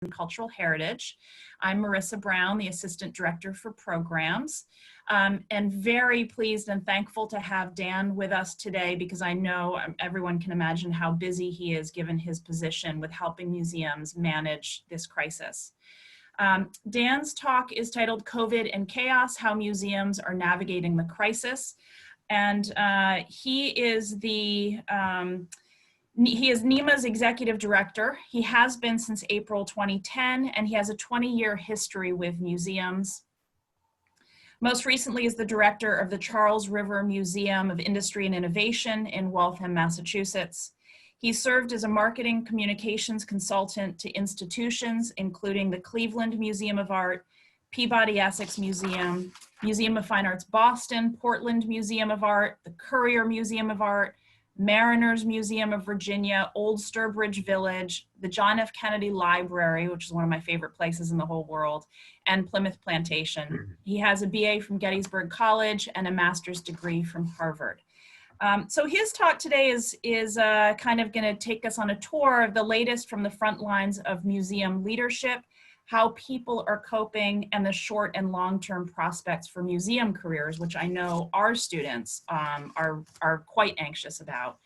and Cultural Heritage. I'm Marissa Brown, the Assistant Director for Programs, and very pleased and thankful to have Dan with us today because I know everyone can imagine how busy he is given his position with helping museums manage this crisis. Dan's talk is titled COVID and Chaos, How Museums Are Navigating the Crisis. And he is NEMA's executive director. He has been since April 2010, and he has a 20-year history with museums. Most recently is the director of the Charles River Museum of Industry and Innovation in Waltham, Massachusetts. He served as a marketing communications consultant to institutions, including the Cleveland Museum of Art, Peabody Essex Museum, Museum of Fine Arts Boston, Portland Museum of Art, the Currier Museum of Art, Mariners Museum of Virginia, Old Sturbridge Village, the John F. Kennedy Library, which is one of my favorite places in the whole world, and Plimoth Plantation. He has a BA from Gettysburg College and a master's degree from Harvard. So his talk today is kind of going to take us on a tour of the latest from the front lines of museum leadership, how people are coping, and the short and long-term prospects for museum careers, which I know our students are quite anxious about.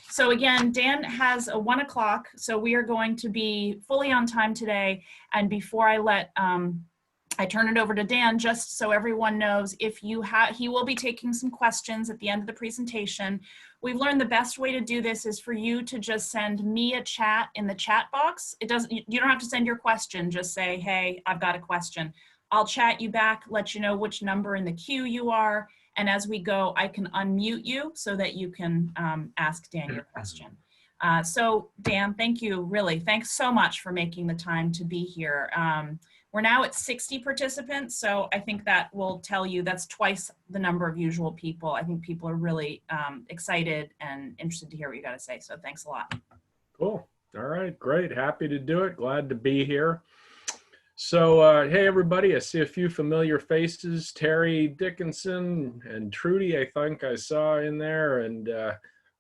So again, Dan has a 1 o'clock, so we are going to be fully on time today. And before I turn it over to Dan, just so everyone knows, he will be taking some questions at the end of the presentation. We've learned the best way to do this is for you to just send me a chat in the chat box. You don't have to send your question, just say, hey, I've got a question. I'll chat you back, let you know which number in the queue you are, and as we go, I can unmute you so that you can ask Dan your question. So Dan, thank you, really. Thanks so much for making the time to be here. We're now at 60 participants, so I think that will tell you that's twice the number of usual people. I think people are really excited and interested to hear what you got to say, so thanks a lot. Cool. All right, great. Happy to do it. Glad to be here. So, hey, everybody, I see a few familiar faces. Terry Dickinson and Trudy, I think I saw in there, and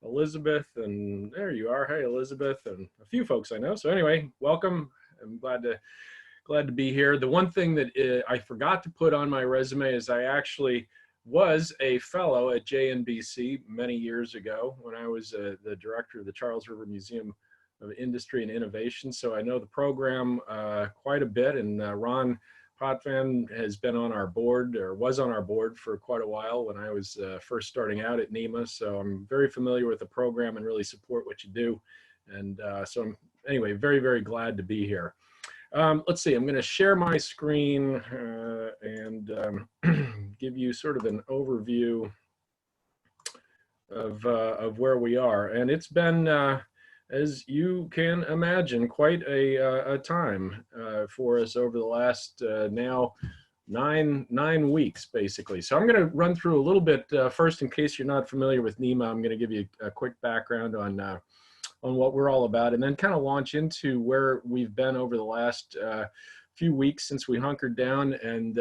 Elizabeth, and there you are. Hey, Elizabeth, and a few folks I know. So anyway, welcome. I'm glad to be here. The one thing that I forgot to put on my resume is I actually was a fellow at JNBC many years ago when I was the director of the Charles River Museum of Industry and Innovation. So I know the program quite a bit, and Ron Potvin has been on our board, or was on our board, for quite a while when I was first starting out at NEMA. So I'm very familiar with the program and really support what you do. And so I'm, anyway, very, very glad to be here. Let's see, I'm going to share my screen and give you sort of an overview of where we are. And it's been, as you can imagine, quite a time for us over the last now nine weeks, basically. So I'm going to run through a little bit first, in case you're not familiar with NEMA. I'm going to give you a quick background on what we're all about, and then kind of launch into where we've been over the last few weeks since we hunkered down, and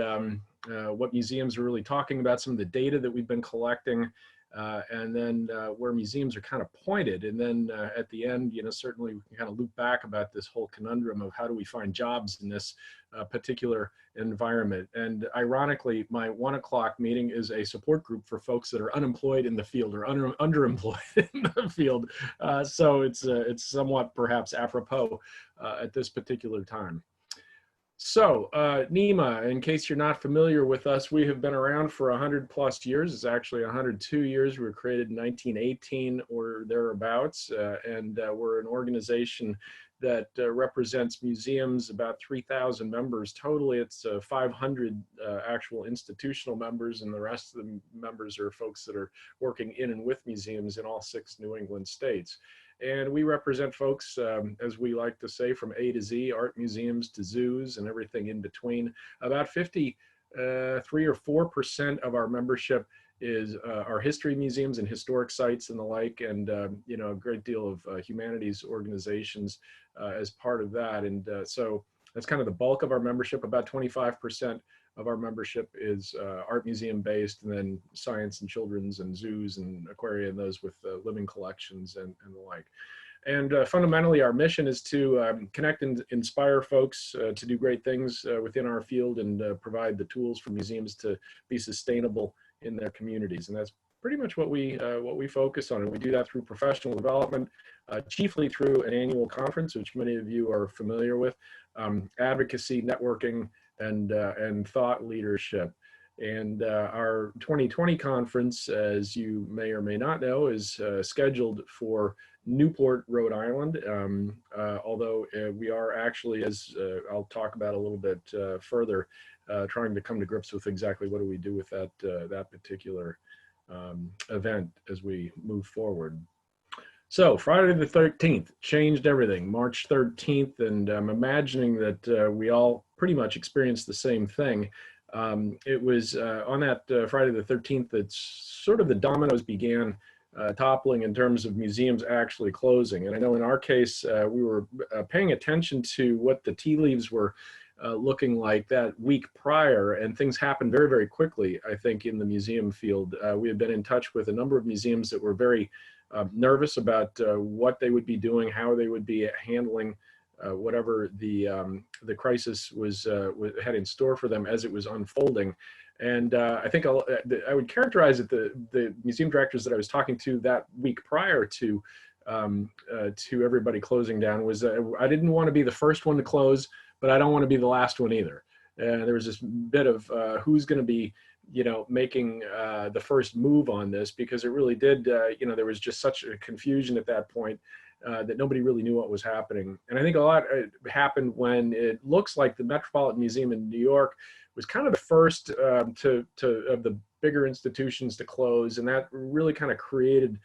what museums are really talking about, some of the data that we've been collecting, and then where museums are kind of pointed. And then at the end, you know, certainly we can kind of loop back about this whole conundrum of how do we find jobs in this particular environment. And ironically, my 1 o'clock meeting is a support group for folks that are unemployed in the field or underemployed in the field. So it's somewhat perhaps apropos at this particular time. So NEMA, in case you're not familiar with us, we have been around for 100+ years. It's actually 102 years. We were created in 1918 or thereabouts, and we're an organization that represents museums, about 3,000 members. Totally, it's 500 actual institutional members, and the rest of the members are folks that are working in and with museums in all 6 New England states. And we represent folks, as we like to say, from A to Z, art museums to zoos and everything in between. About 53 or 4% of our membership is our history museums and historic sites and the like, and you know, a great deal of humanities organizations as part of that. And so that's kind of the bulk of our membership. About 25% of our membership is art museum based, and then science and children's and zoos and aquaria and those with living collections and the like. And fundamentally, our mission is to connect and inspire folks to do great things within our field and provide the tools for museums to be sustainable in their communities. And that's pretty much what we focus on. And we do that through professional development, chiefly through an annual conference, which many of you are familiar with, advocacy, networking, and thought leadership. And our 2020 conference, as you may or may not know, is scheduled for Newport, Rhode Island, although we are actually, as I'll talk about a little bit further, trying to come to grips with exactly what do we do with that particular event as we move forward. So Friday the 13th changed everything, March 13th, and I'm imagining that we all pretty much experienced the same thing. It was on that Friday the 13th that sort of the dominoes began toppling in terms of museums actually closing. And I know in our case, we were paying attention to what the tea leaves were looking like that week prior, and things happened very, very quickly, I think, in the museum field. We had been in touch with a number of museums that were very nervous about what they would be doing, how they would be handling whatever the crisis had in store for them as it was unfolding. And I think I would characterize it, the museum directors that I was talking to that week prior to everybody closing down was I didn't want to be the first one to close, but I don't want to be the last one either. There was this bit of who's going to be, making the first move on this, because it really did, there was just such a confusion at that point that nobody really knew what was happening. And I think a lot happened when it looks like the Metropolitan Museum in New York was kind of the first of the bigger institutions to close, and that really kind of created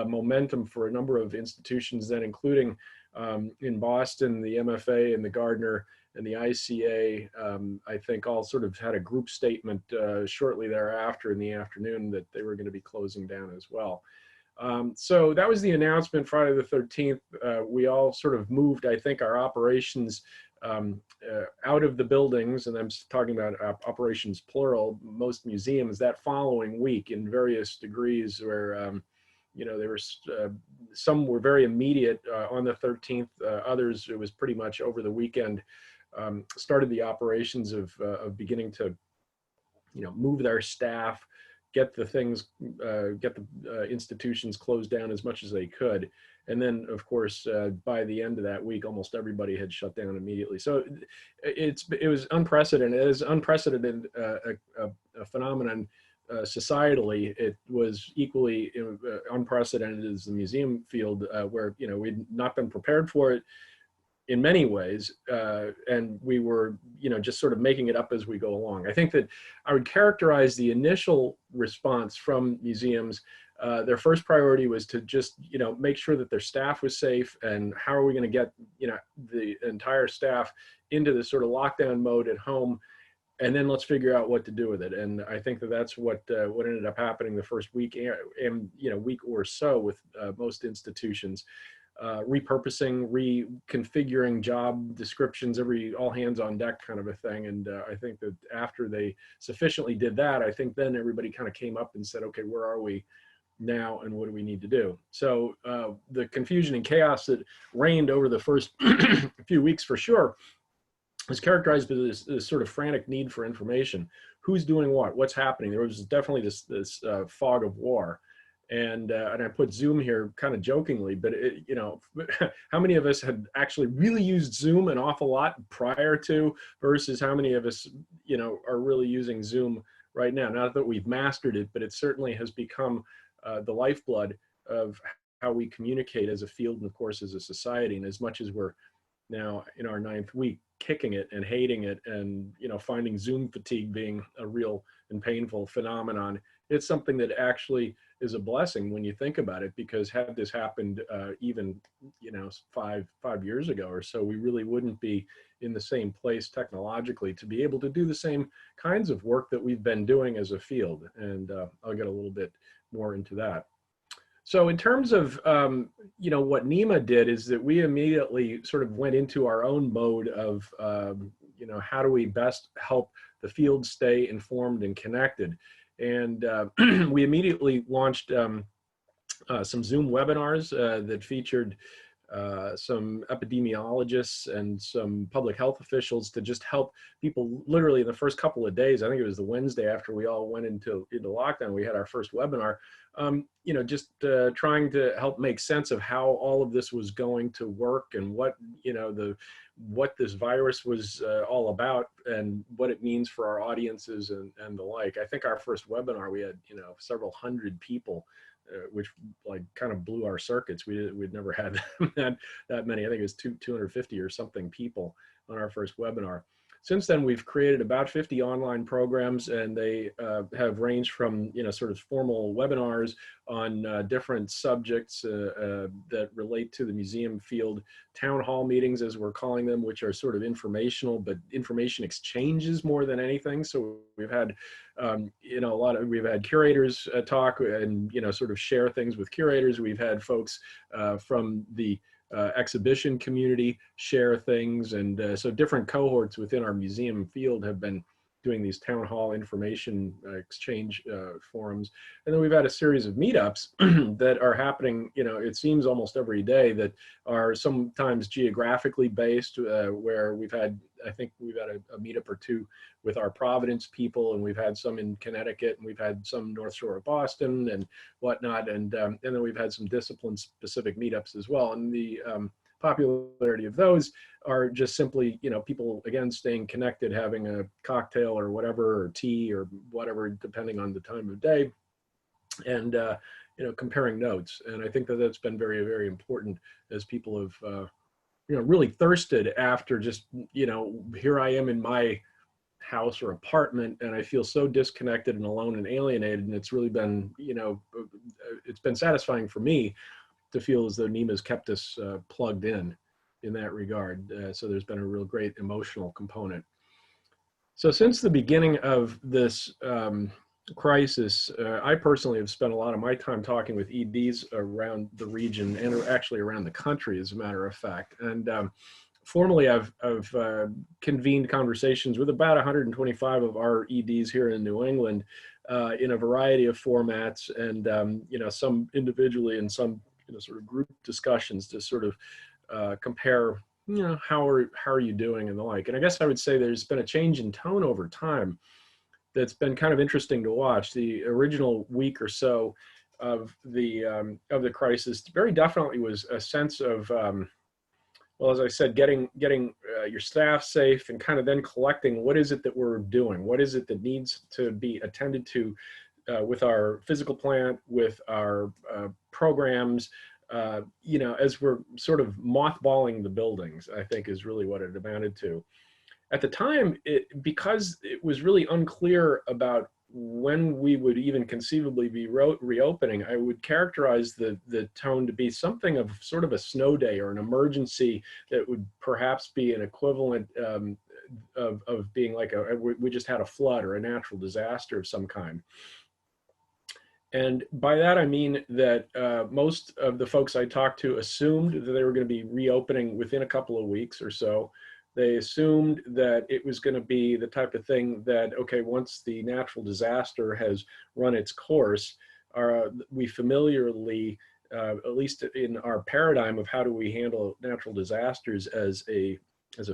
momentum for a number of institutions then, including in Boston, the MFA and the Gardner and the ICA, I think all sort of had a group statement shortly thereafter in the afternoon that they were going to be closing down as well. So that was the announcement Friday the 13th. We all sort of moved, I think, our operations out of the buildings, and I'm talking about operations plural, most museums, that following week in various degrees where, there were some were very immediate on the 13th, others it was pretty much over the weekend, started the operations of beginning to, move their staff, get the things, get the institutions closed down as much as they could. And then, of course, by the end of that week, almost everybody had shut down immediately. So it was unprecedented. It is unprecedented a phenomenon societally. It was equally unprecedented as the museum field, where we'd not been prepared for it in many ways, and we were, just sort of making it up as we go along. I think that I would characterize the initial response from museums. Their first priority was to just, make sure that their staff was safe, and how are we going to get, the entire staff into this sort of lockdown mode at home, and then let's figure out what to do with it. And I think that that's what ended up happening the first week and week or so with most institutions. Repurposing, reconfiguring job descriptions, all hands on deck kind of a thing. And I think that after they sufficiently did that, I think then everybody kind of came up and said, okay, where are we now and what do we need to do? So the confusion and chaos that reigned over the first few weeks for sure was characterized by this sort of frantic need for information. Who's doing what? What's happening? There was definitely this fog of war. And I put Zoom here kind of jokingly, but how many of us had actually really used Zoom an awful lot prior to, versus how many of us, are really using Zoom right now? Not that we've mastered it, but it certainly has become the lifeblood of how we communicate as a field and, of course, as a society. And as much as we're now in our 9th week kicking it and hating it and, finding Zoom fatigue being a real and painful phenomenon, it's something that actually is a blessing when you think about it, because had this happened even, 5 years ago or so, we really wouldn't be in the same place technologically to be able to do the same kinds of work that we've been doing as a field. And I'll get a little bit more into that. So in terms of, what NEMA did is that we immediately sort of went into our own mode of, how do we best help the field stay informed and connected? And we immediately launched some Zoom webinars that featured some epidemiologists and some public health officials to just help people literally in the first couple of days. I think it was the Wednesday after we all went into lockdown, we had our first webinar, just trying to help make sense of how all of this was going to work and what, what this virus was all about and what it means for our audiences and the like. I think our first webinar, we had, several hundred people, which like kind of blew our circuits. We'd never had that many. I think it was 250 or something people on our first webinar. Since then, we've created about 50 online programs, and they have ranged from, sort of formal webinars on different subjects that relate to the museum field, town hall meetings, as we're calling them, which are sort of informational, but information exchanges more than anything. So we've had, we've had curators talk and, sort of share things with curators. We've had folks from the exhibition community share things, and so different cohorts within our museum field have been doing these town hall information exchange forums. And then we've had a series of meetups that are happening, it seems almost every day, that are sometimes geographically based, where we've had, I think we've had a meetup or two with our Providence people, and we've had some in Connecticut, and we've had some North Shore of Boston and whatnot. And then we've had some discipline specific meetups as well. And the popularity of those are just simply, people, again, staying connected, having a cocktail or whatever, or tea or whatever, depending on the time of day, and, comparing notes. And I think that that's been very, very important as people have, really thirsted after just, here I am in my house or apartment, and I feel so disconnected and alone and alienated. And it's really been, it's been satisfying for me to feel as though NEMA's kept us plugged in that regard. So there's been a real great emotional component. So since the beginning of this crisis, I personally have spent a lot of my time talking with EDs around the region and actually around the country, as a matter of fact. And formally, I've convened conversations with about 125 of our EDs here in New England in a variety of formats, and some individually and some sort of group discussions to sort of compare, how are you doing and the like. And I guess I would say there's been a change in tone over time that's been kind of interesting to watch. The original week or so of the crisis very definitely was a sense of, well, as I said, getting your staff safe, and kind of then collecting what is it that we're doing, what is it that needs to be attended to with our physical plant, with our programs, as we're sort of mothballing the buildings, I think is really what it amounted to. At the time, because it was really unclear about when we would even conceivably be reopening, I would characterize the tone to be something of sort of a snow day or an emergency that would perhaps be an equivalent of being like we just had a flood or a natural disaster of some kind. And by that, I mean that most of the folks I talked to assumed that they were going to be reopening within a couple of weeks or so. They assumed that it was going to be the type of thing that, okay, once the natural disaster has run its course, we familiarly, at least in our paradigm of how do we handle natural disasters as a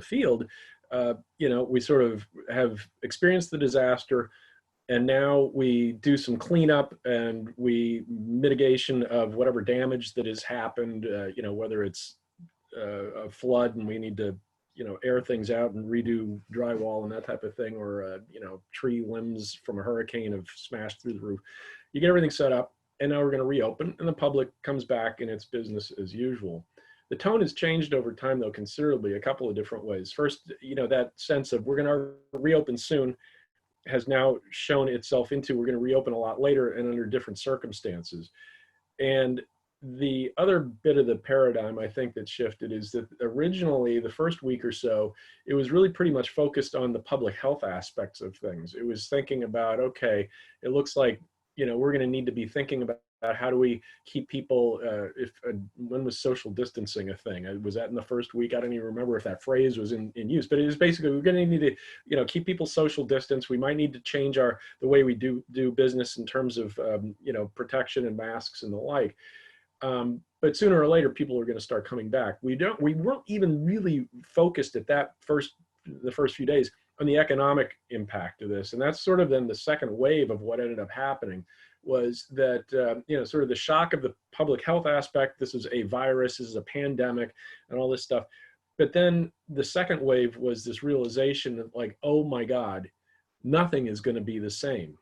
field, we sort of have experienced the disaster, and now we do some cleanup and mitigation of whatever damage that has happened, whether it's a flood and we need to air things out and redo drywall and that type of thing, or tree limbs from a hurricane have smashed through the roof. You get everything set up, and now we're going to reopen, and the public comes back in its business as usual. The tone has changed over time, though, considerably, a couple of different ways. First, that sense of we're going to reopen soon has now shown itself into we're going to reopen a lot later and under different circumstances. And the other bit of the paradigm I think that shifted is that originally the first week or so, it was really pretty much focused on the public health aspects of things. It was thinking about, okay, it looks like, we're going to need to be thinking about how do we keep people, when was social distancing a thing? Was that in the first week? I don't even remember if that phrase was in use, but it is basically, we're going to need to, keep people social distance. We might need to change the way we do business in terms of, protection and masks and the like. But sooner or later, people are going to start coming back. We weren't even really focused at the first few days on the economic impact of this. And that's sort of then the second wave of what ended up happening, was that, sort of the shock of the public health aspect. This is a virus, this is a pandemic and all this stuff. But then the second wave was this realization that, like, oh my God, nothing is going to be the same.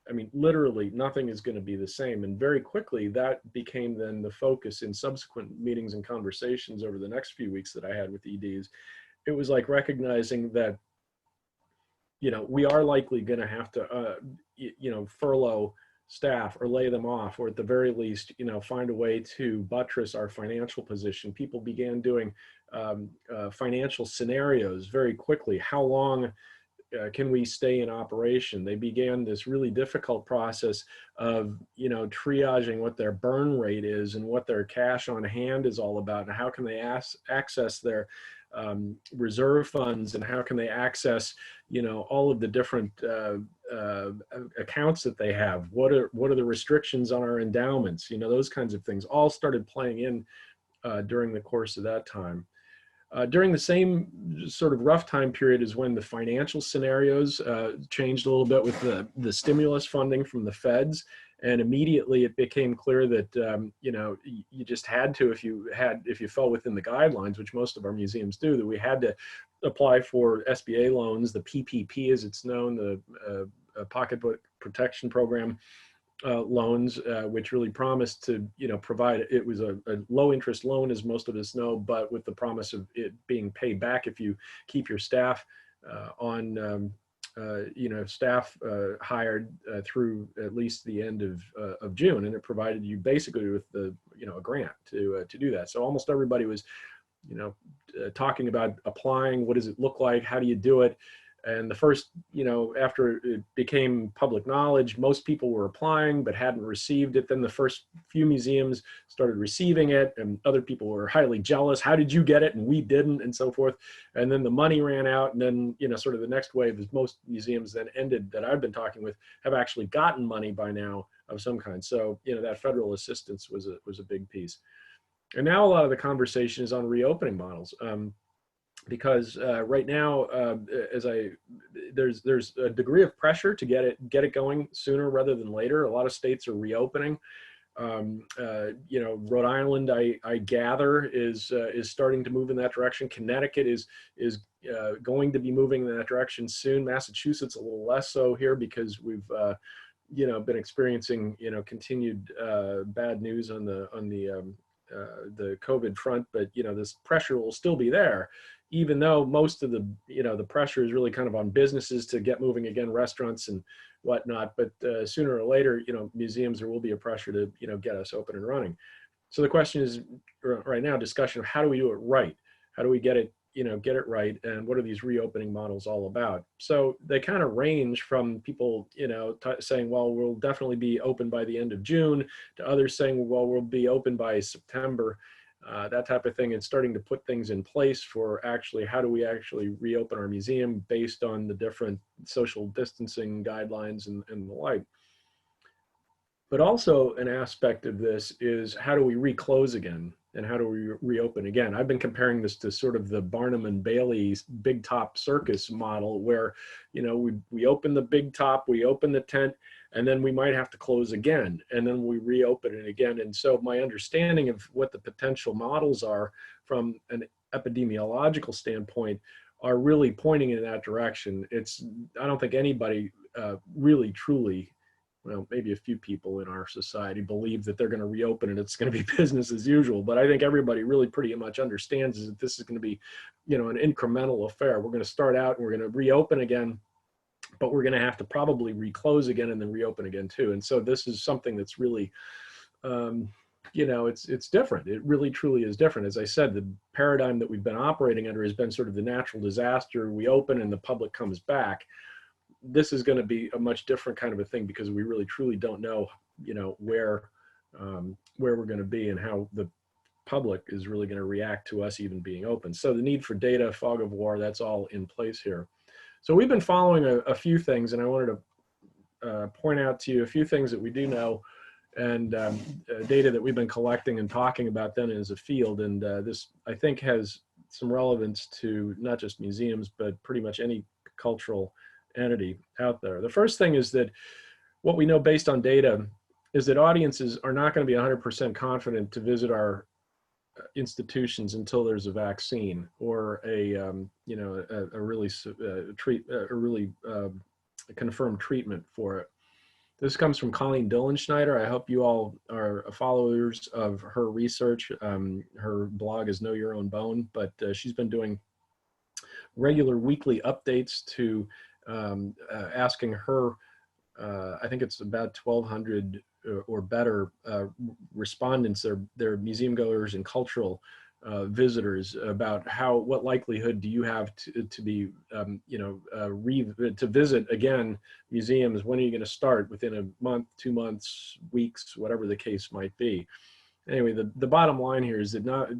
I mean, literally nothing is going to be the same. And very quickly that became then the focus in subsequent meetings and conversations over the next few weeks that I had with EDs. It was like recognizing that, we are likely going to have to, furlough staff or lay them off, or at the very least, find a way to buttress our financial position. People began doing financial scenarios very quickly. How long can we stay in operation? They began this really difficult process of, triaging what their burn rate is and what their cash on hand is all about, and how can they access their reserve funds, and how can they access, all of the different accounts that they have. What are the restrictions on our endowments? Those kinds of things all started playing in during the course of that time. During the same sort of rough time period is when the financial scenarios changed a little bit with the stimulus funding from the feds. And immediately it became clear that, you just had to, if you fell within the guidelines, which most of our museums do, that we had to apply for SBA loans, the PPP as it's known, the Pocketbook Protection Program loans, which really promised to, provide, it was a low interest loan, as most of us know, but with the promise of it being paid back if you keep your staff on, staff hired through at least the end of June. And it provided you basically with a grant to do that. So almost everybody was, talking about applying. What does it look like? How do you do it? And the first, after it became public knowledge, most people were applying but hadn't received it. Then the first few museums started receiving it, and other people were highly jealous. How did you get it and we didn't, and so forth. And then the money ran out, and then, sort of the next wave is most museums then ended that I've been talking with have actually gotten money by now of some kind. So, that federal assistance was a big piece. And now a lot of the conversation is on reopening models. Because right now, there's a degree of pressure to get it going sooner rather than later. A lot of states are reopening. Rhode Island, I gather, is starting to move in that direction. Connecticut is going to be moving in that direction soon. Massachusetts a little less so here, because we've been experiencing continued bad news on the COVID front. But this pressure will still be there, even though most of the the pressure is really kind of on businesses to get moving again, restaurants and whatnot. But sooner or later, museums, there will be a pressure to get us open and running. So the question is right now, discussion of how do we do it right? How do we get it right? And what are these reopening models all about? So they kind of range from people, saying, well, we'll definitely be open by the end of June, to others saying, well, we'll be open by September, that type of thing. And starting to put things in place for actually, how do we actually reopen our museum based on the different social distancing guidelines and the like. But also an aspect of this is, how do we reclose again? And how do we reopen again? I've been comparing this to sort of the Barnum and Bailey's big top circus model, where, we open the big top, we open the tent, and then we might have to close again, and then we reopen it again. And so my understanding of what the potential models are from an epidemiological standpoint are really pointing in that direction. I don't think anybody really truly, well, maybe a few people in our society believe that they're going to reopen and it's going to be business as usual. But I think everybody really pretty much understands that this is going to be, an incremental affair. We're going to start out and we're going to reopen again, but we're going to have to probably reclose again and then reopen again too. And so this is something that's really, it's different. It really truly is different. As I said, the paradigm that we've been operating under has been sort of the natural disaster. We open and the public comes back. This is going to be a much different kind of a thing, because we really truly don't know, where we're going to be and how the public is really going to react to us even being open. So the need for data, fog of war, that's all in place here. So we've been following a few things, and I wanted to point out to you a few things that we do know and data that we've been collecting and talking about then as a field. And this, I think, has some relevance to not just museums, but pretty much any cultural entity out there. The first thing is that what we know based on data is that audiences are not going to be 100% confident to visit our institutions until there's a vaccine or a really confirmed treatment for it. This comes from Colleen Dillenschneider. I hope you all are followers of her research. Her blog is Know Your Own Bone, but she's been doing regular weekly updates to asking her, I think it's about 1,200 or better respondents, they're museum goers and cultural visitors, about what likelihood do you have to be, to visit again museums. When are you going to start? Within a month, 2 months, weeks, whatever the case might be. Anyway, the bottom line here is that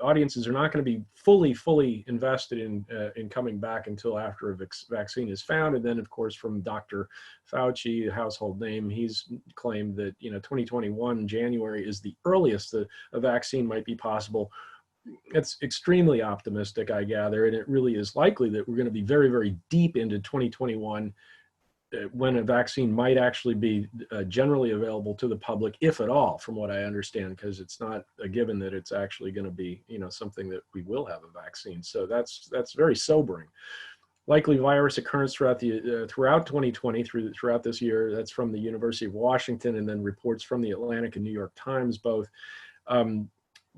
audiences are not going to be fully invested in coming back until after a vaccine is found. And then, of course, from Dr. Fauci, a household name, he's claimed that 2021 January is the earliest that a vaccine might be possible. It's extremely optimistic, I gather, and it really is likely that we're going to be very, very deep into 2021 when a vaccine might actually be generally available to the public, if at all, from what I understand, because it's not a given that it's actually going to be, something that we will have a vaccine. So that's very sobering. Likely virus occurrence throughout 2020, throughout this year. That's from the University of Washington, and then reports from the Atlantic and New York Times both.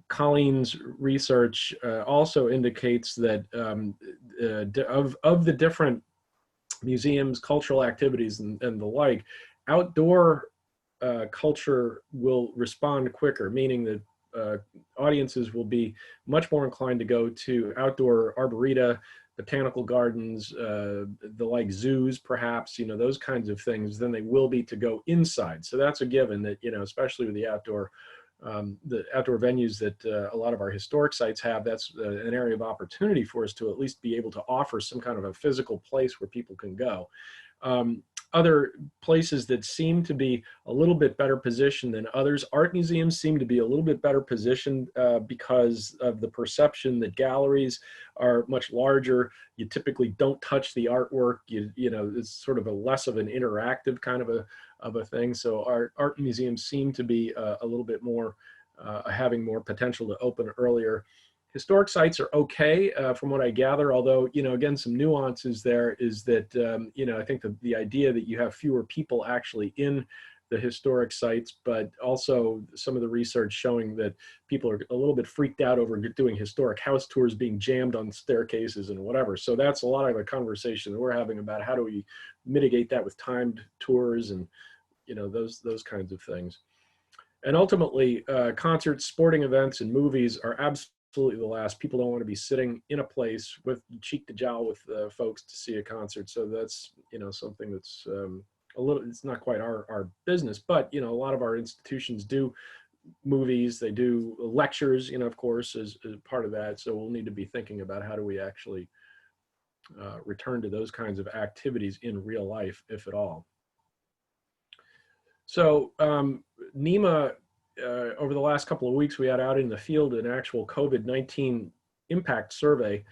Colleen's research also indicates that of the different museums, cultural activities, and the like, outdoor culture will respond quicker, meaning that audiences will be much more inclined to go to outdoor arboreta, botanical gardens, the like, zoos, perhaps, those kinds of things, than they will be to go inside. So that's a given that, especially with the outdoor venues that a lot of our historic sites have, that's an area of opportunity for us to at least be able to offer some kind of a physical place where people can go. Other places that seem to be a little bit better positioned than others, art museums seem to be a little bit better positioned because of the perception that galleries are much larger. You typically don't touch the artwork. It's sort of a less of an interactive kind of a thing. So art museums seem to be a little bit more having more potential to open earlier. Historic sites are okay from what I gather, although, again, some nuances there is that, I think the idea that you have fewer people actually in the historic sites, but also some of the research showing that people are a little bit freaked out over doing historic house tours being jammed on staircases and whatever. So that's a lot of the conversation that we're having about how do we mitigate that with timed tours and, those kinds of things. And ultimately, concerts, sporting events, and movies are absolutely the last. People don't want to be sitting in a place with cheek to jowl with folks to see a concert. So that's, something that's it's not quite our business, but, a lot of our institutions do movies, they do lectures, of course, as part of that. So we'll need to be thinking about how do we actually return to those kinds of activities in real life, if at all. So NEMA, over the last couple of weeks, we had out in the field an actual COVID-19 impact survey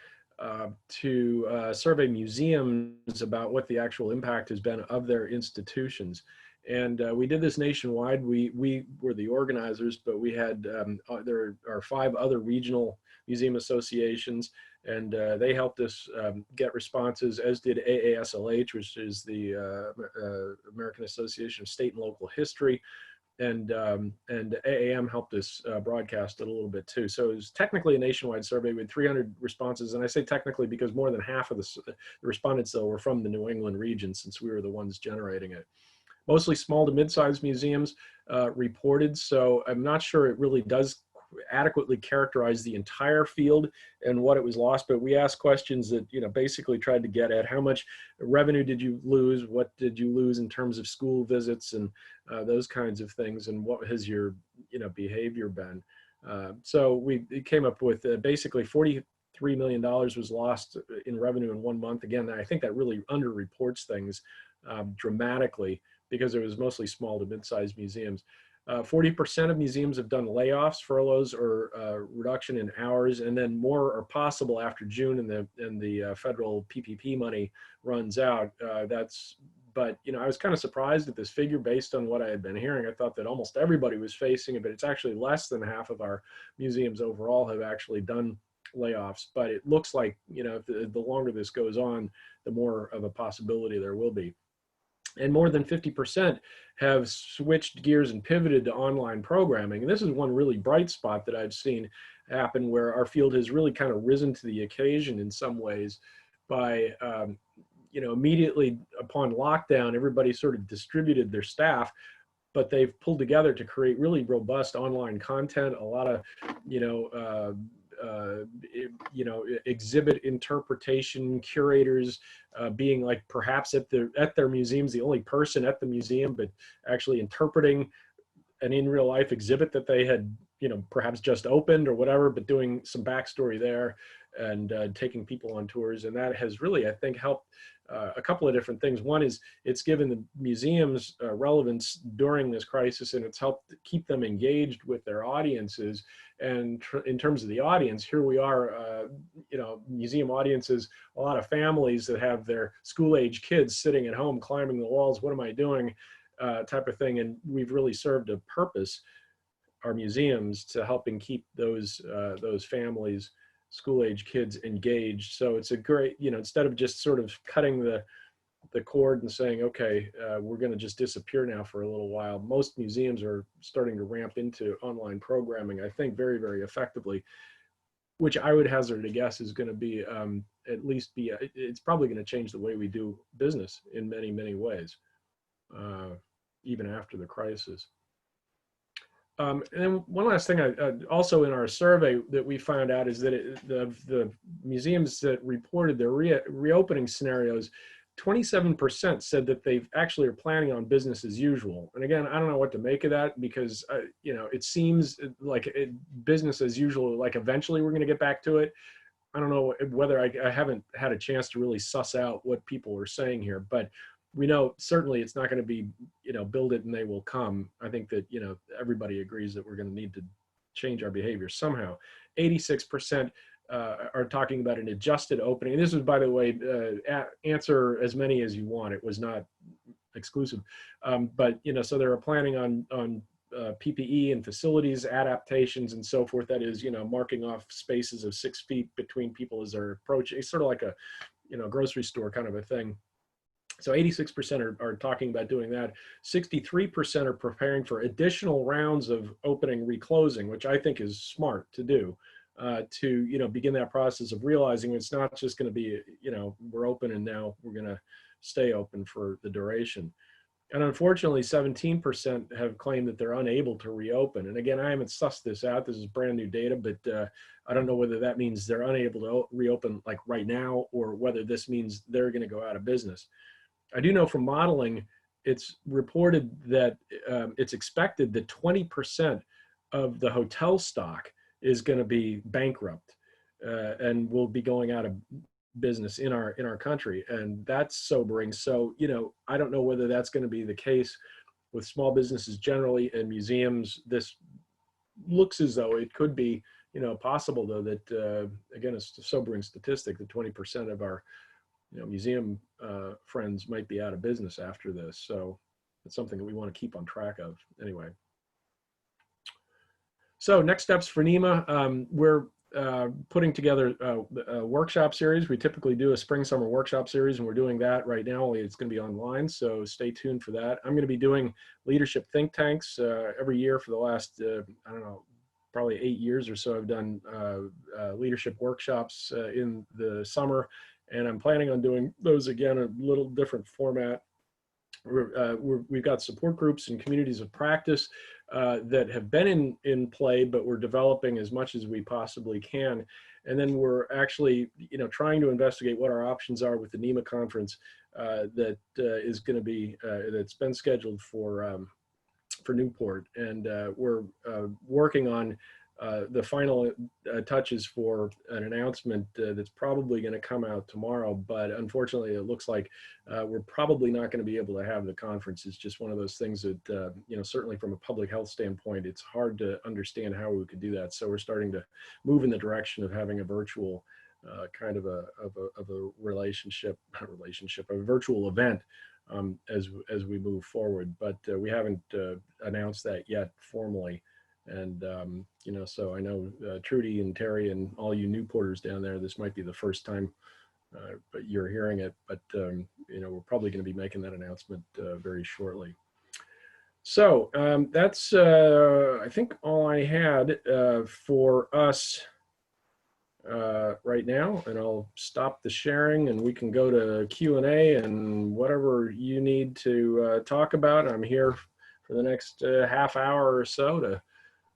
to survey museums about what the actual impact has been of their institutions. And we did this nationwide. We were the organizers, but we had, there are 5 other regional museum associations, and they helped us get responses, as did AASLH, which is the American Association of State and Local History, and AAM helped us broadcast it a little bit too. So it was technically a nationwide survey with 300 responses, and I say technically because more than half of the respondents, though, were from the New England region, since we were the ones generating it. Mostly small to mid-sized museums reported, so I'm not sure it really does adequately characterize the entire field and what it was lost, but we asked questions that basically tried to get at how much revenue did you lose, what did you lose in terms of school visits, and those kinds of things, and what has your behavior been. So we came up with basically $43 million was lost in revenue in 1 month. Again, I think that really underreports things dramatically, because it was mostly small to mid-sized museums. 40% of museums have done layoffs, furloughs, or reduction in hours, and then more are possible after June and the federal PPP money runs out. But I was kind of surprised at this figure based on what I had been hearing. I thought that almost everybody was facing it, but it's actually less than half of our museums overall have actually done layoffs. But it looks like, the longer this goes on, the more of a possibility there will be. And more than 50% have switched gears and pivoted to online programming. And this is one really bright spot that I've seen happen, where our field has really kind of risen to the occasion in some ways by, immediately upon lockdown, everybody sort of distributed their staff, but they've pulled together to create really robust online content, a lot of, exhibit interpretation curators, being like perhaps at their museums the only person at the museum, but actually interpreting an in real life exhibit that they had perhaps just opened or whatever, but doing some backstory there and taking people on tours. And that has really, I think, helped a couple of different things. One is it's given the museums relevance during this crisis, and it's helped keep them engaged with their audiences. And in terms of the audience, here we are, museum audiences, a lot of families that have their school-age kids sitting at home climbing the walls, what am I doing, type of thing. And we've really served a purpose, our museums, to helping keep those families, school-age kids, engaged. So it's a great, instead of just sort of cutting the cord and saying, okay, we're going to just disappear now for a little while, most museums are starting to ramp into online programming, I think, very, very effectively, which I would hazard a guess is going to be it's probably going to change the way we do business in many, many ways, even after the crisis. And then one last thing, also in our survey that we found out is that the museums that reported their reopening scenarios, 27% said that they actually are planning on business as usual. And again, I don't know what to make of that, because it seems like business as usual, like eventually we're going to get back to it. I don't know whether I haven't had a chance to really suss out what people are saying here, but we know certainly it's not going to be, build it and they will come. I think that, everybody agrees that we're going to need to change our behavior somehow. 86% are talking about an adjusted opening. And this was, by the way, answer as many as you want. It was not exclusive. But, so they're planning on PPE and facilities adaptations and so forth. That is, marking off spaces of 6 feet between people as they're approaching. It's sort of like a, grocery store kind of a thing. So 86% are talking about doing that. 63% are preparing for additional rounds of opening, reclosing, which I think is smart to do, to begin that process of realizing it's not just going to be, we're open and now we're going to stay open for the duration. And unfortunately, 17% have claimed that they're unable to reopen. And again, I haven't sussed this out. This is brand new data, but I don't know whether that means they're unable to reopen like right now, or whether this means they're going to go out of business. I do know from modeling, it's reported that it's expected that 20% of the hotel stock is going to be bankrupt and will be going out of business in our country, and that's sobering. So I don't know whether that's going to be the case with small businesses generally and museums. This looks as though it could be possible, though, that again, it's a sobering statistic that 20% of our museum friends might be out of business after this. So it's something that we want to keep on track of anyway. So next steps for NEMA, we're putting together a workshop series. We typically do a spring summer workshop series, and we're doing that right now, only it's going to be online, so stay tuned for that. I'm going to be doing leadership think tanks every year for the last, I don't know, probably 8 years or so. I've done leadership workshops in the summer, and I'm planning on doing those again, a little different format. We've got support groups and communities of practice that have been in play, but we're developing as much as we possibly can. And then we're actually, trying to investigate what our options are with the NEMA conference that is going to be, that's been scheduled for Newport. And we're working on the final touches for an announcement that's probably going to come out tomorrow. But unfortunately, it looks like we're probably not going to be able to have the conference. It's just one of those things that, certainly from a public health standpoint, it's hard to understand how we could do that. So we're starting to move in the direction of having a virtual kind of a virtual event as we move forward. But we haven't announced that yet formally. And, so I know Trudy and Terry and all you Newporters down there, this might be the first time but you're hearing it, but, we're probably going to be making that announcement very shortly. So that's, I think, all I had for us right now, and I'll stop the sharing and we can go to Q&A and whatever you need to talk about. I'm here for the next half hour or so to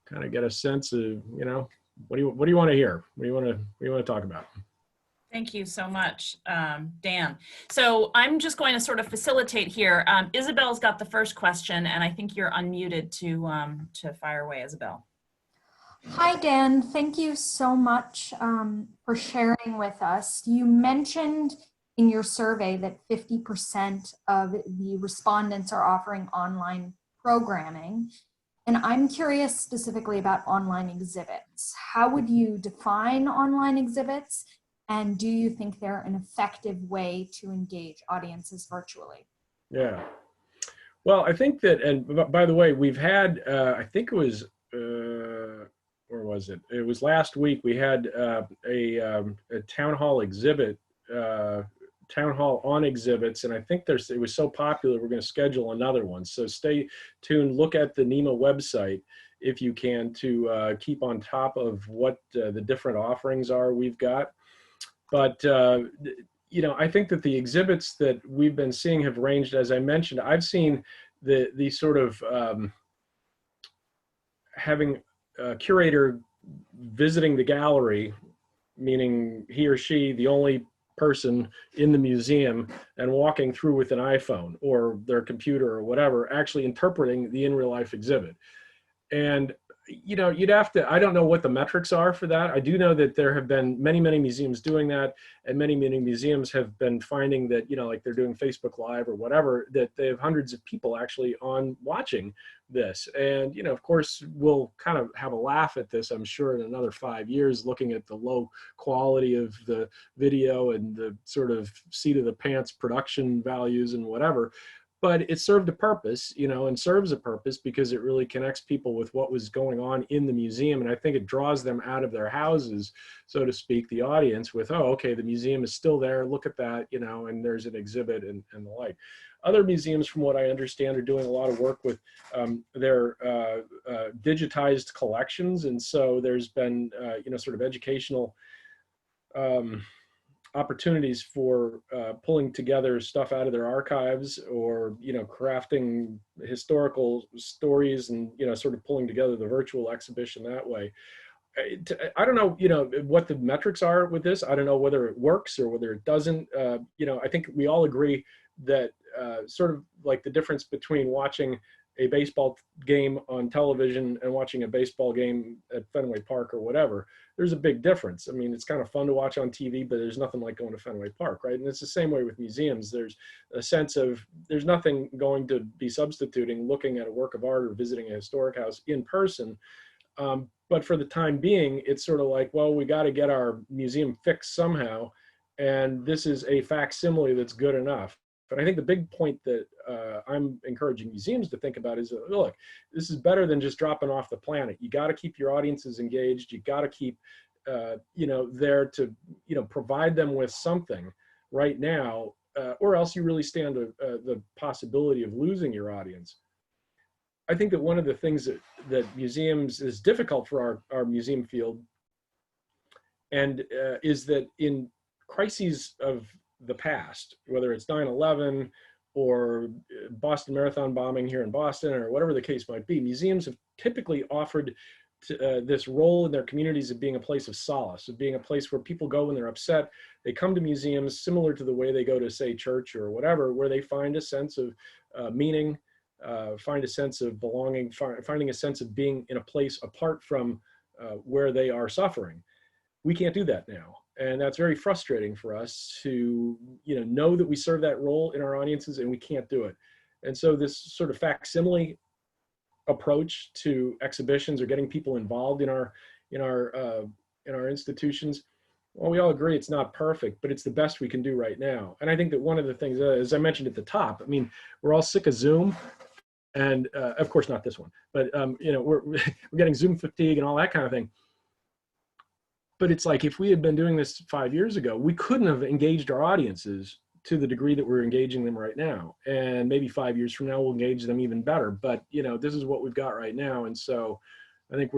kind of get a sense of, what do you want to hear? What do you want to talk about? Thank you so much, Dan. So I'm just going to sort of facilitate here. Isabel's got the first question, and I think you're unmuted to fire away, Isabel. Hi, Dan. Thank you so much for sharing with us. You mentioned in your survey that 50% of the respondents are offering online programming. And I'm curious specifically about online exhibits. How would you define online exhibits? And do you think they're an effective way to engage audiences virtually? Yeah. Well, I think that, and by the way, we've had, I think it was, where was it? It was last week. We had a town hall exhibit, town hall on exhibits, and I think it was so popular we're going to schedule another one. So stay tuned. Look at the NEMA website if you can to keep on top of what the different offerings are we've got. But I think that the exhibits that we've been seeing have ranged, as I mentioned. I've seen the sort of having a curator visiting the gallery, meaning he or she, the only person in the museum, and walking through with an iPhone or their computer or whatever, actually interpreting the in real life exhibit. And you'd have to, I don't know what the metrics are for that. I do know that there have been many museums doing that, and many museums have been finding that, like they're doing Facebook Live or whatever, that they have hundreds of people actually on watching this. And, of course, we'll kind of have a laugh at this, I'm sure, in another 5 years, looking at the low quality of the video and the sort of seat of the pants production values and whatever. But it served a purpose, and serves a purpose because it really connects people with what was going on in the museum. And I think it draws them out of their houses, so to speak, the audience with, oh, okay, the museum is still there. Look at that, and there's an exhibit and the like. Other museums, from what I understand, are doing a lot of work with their digitized collections. And so there's been, sort of educational opportunities for pulling together stuff out of their archives, or crafting historical stories and sort of pulling together the virtual exhibition that way. I don't know what the metrics are with this. I don't know whether it works or whether it doesn't. I think we all agree that sort of like the difference between watching a baseball game on television and watching a baseball game at Fenway Park or whatever, there's a big difference. I mean, it's kind of fun to watch on TV, but there's nothing like going to Fenway Park, right? And it's the same way with museums. There's a sense of, there's nothing going to be substituting looking at a work of art or visiting a historic house in person. But for the time being, it's sort of like, well, we got to get our museum fixed somehow. And this is a facsimile that's good enough. But I think the big point that I'm encouraging museums to think about is, look, this is better than just dropping off the planet. You got to keep your audiences engaged. You got to keep, there to, provide them with something right now, or else you really stand the possibility of losing your audience. I think that one of the things that museums is difficult for our museum field, and is that in crises of the past, whether it's 9/11 or Boston Marathon bombing here in Boston or whatever the case might be, museums have typically offered this role in their communities of being a place of solace, of being a place where people go when they're upset. They come to museums similar to the way they go to, say, church or whatever, where they find a sense of meaning, find a sense of belonging, finding a sense of being in a place apart from where they are suffering. We can't do that now. And that's very frustrating for us to, know that we serve that role in our audiences and we can't do it. And so this sort of facsimile approach to exhibitions or getting people involved in our institutions, well, we all agree it's not perfect, but it's the best we can do right now. And I think that one of the things, as I mentioned at the top, I mean, we're all sick of Zoom, and of course not this one, but we're getting Zoom fatigue and all that kind of thing. But it's like, if we had been doing this 5 years ago, we couldn't have engaged our audiences to the degree that we're engaging them right now. And maybe 5 years from now, we'll engage them even better. But, this is what we've got right now. And so I think